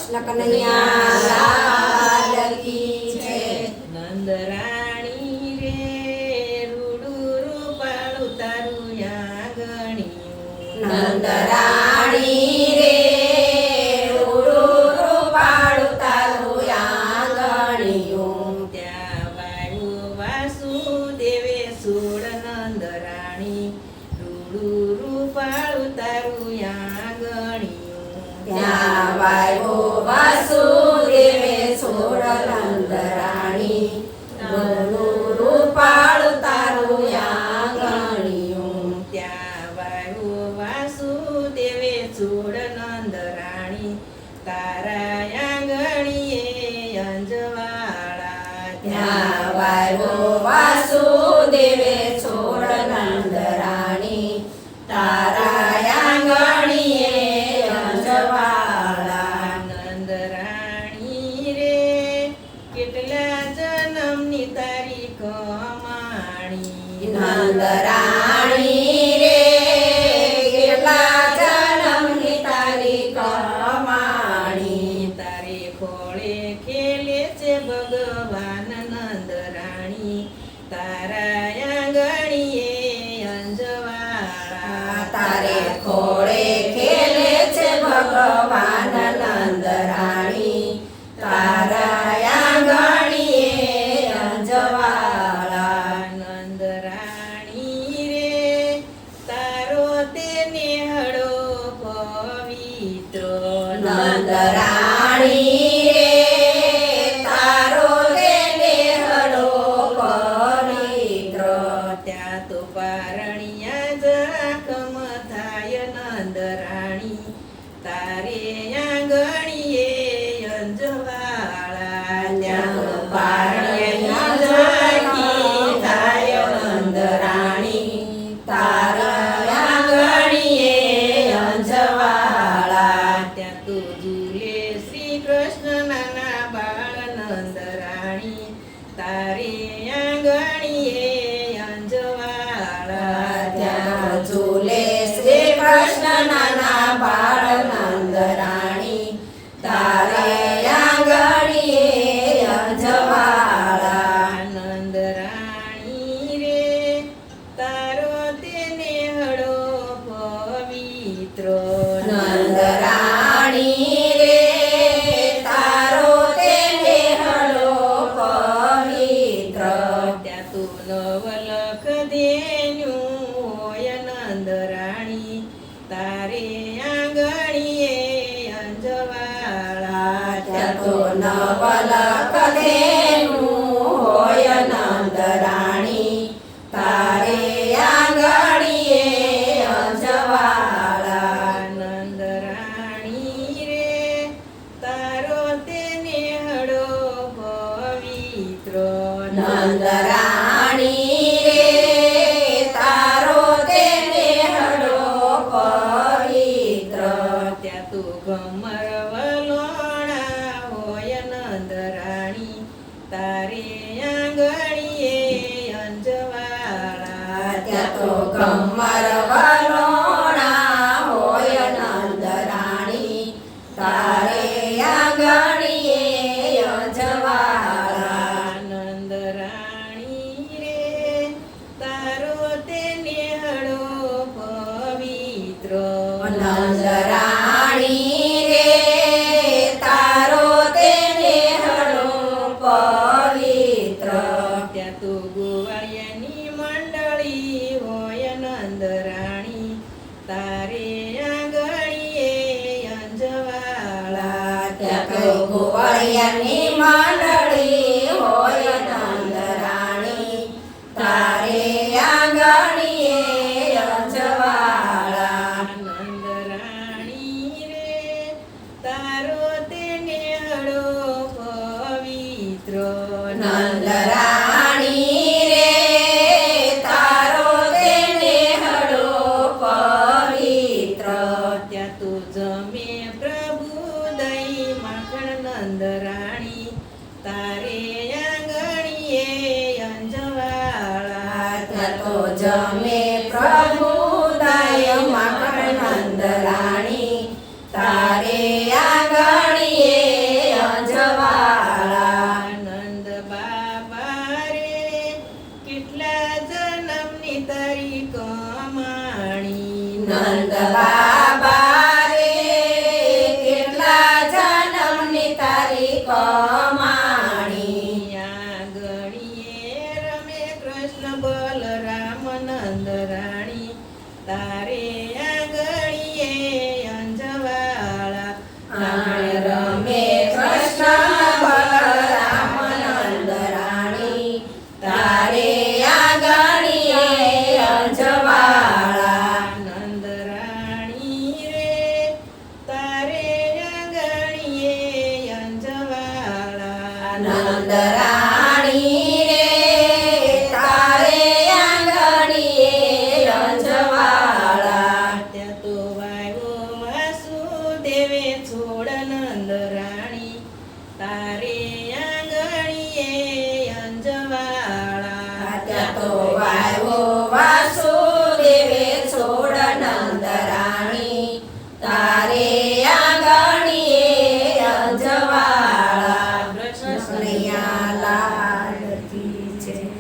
કૃષ્ણ કનૈયા લાલ કી જય. નંદરાણી રે રૂડું રૂપાળું તારું આંગણિયું. નંદરાણી રે રૂડું રૂપાળું તારું આંગણિયું. ત્યાં વાયુ વાસુદેવે સોળ નંદરાણી રૂડું રૂપાળું તારું આંગણિયું. ત્યાં વાયો વાસુદેવે સોળ નંદરાણી રૂડું રૂપાળું તારું આંગણિયું. ત્યાં વાયુ વાસુદેવે સોળ નંદરાણી તારા આંગણીએ અંજવાળા. ત્યાં વાયો વાસુદેવે સોળ નંદરાણી તારા આંગણીએ અંજવાળા. નંદરાણી રે કેટલા જન્મની તારી કમાણી. નંદરાણી રે કેટલા જન્મની તારી કમાણી. તારે ખોળે ખેલે છે ભગવાન નંદરાણી તારા આંગણીએ અંજવાળા. તારે ખોળે ખેલે છે ભગવાન નંદરાણી તારા આંગણીએ અંજવાળા. નંદરાણી રે તારો તેને હળો પવિત્ર. નંદરાણી રે તારો તેને હળો પવિત્ર. ત્યાં તો પારણિયા જરાકમ થાય નંદરાણી તારે આંગણીએ અંજવાળા. ત્યાં પારણિયા ઝાંખી થાય નંદરાણી તારા આંગણીએ અંજવાળા. ત્યાં તો ઝૂલે શ્રી કૃષ્ણ નાના બાળ નંદરાણી તારે આંગણીએ અંજવાળા. ત્યાં ઝૂલે શ્રી કૃષ્ણ નાના બાળ નંદરાણી તારે આંગણીએ અંજવાળા. નંદરાણી રે તારો તેને હળો પવિત્ર. નંદરાણી રે તારો તેને હળો પવિત્ર. ત્યાં તું નવલખ ધેન્યું હોય નંદરાણી તારે આંગણીએ અંજવાળા. ત્યાં તો નવલખ ધેનું હોય નંદરાણી તારે આંગણીએ અંજવાળા. નંદરાણી રે તારો તેને હળો પવિત્ર. નંદરાણી રે તારો તેને હળો પવિત્ર. ત્યાં તું ઘમર વલોણા હોય નંદરાણી તારે આંગણીએ અંજવાળા. ત્યાં તો કમર વલોણા હોય નંદરાણી તારે આંગણીએ અંજવાળા. નંદરાણી રે તારો તેને હળો પવિત્ર. નંદરાણી રે તારો તેને હળો પવિત્ર. ત્યાં તું ગોવાળિયાની મંડળી હોય નંદરાણી તારે આંગણીએ અંજવાળા. ત્યાં તો ગોવાળિયાની મંડળી હોય નંદરાણી તારે આંગણીએ અંજવાળા. નંદરાણી રે તારો તેને હળો પવિત્ર. નંદરાણી રે તારો તેને હળો પવિત્ર. ત્યાં તું જમે પ્રભુ દઈ માખણ નંદરાણી તારે આંગણીએ અંજવાળા. ત્યાં તો જમે પ્રભુ દય માખણ નંદરાણી તારે આંગણીએ રમે કૃષ્ણ બલરામ નંદ રાણી તારે આંગણીએ અંજવાળા નંદ રાણી રે તારે આંગણીએ અંજવાળા નંદ રાણી રે તારે આંગણીએ અંજવાળા ત્યાં તો વાયો વાસુદેવે છોડ નંદ રાણી તારે આંગણીએ અંજવાળા ત્યાં તો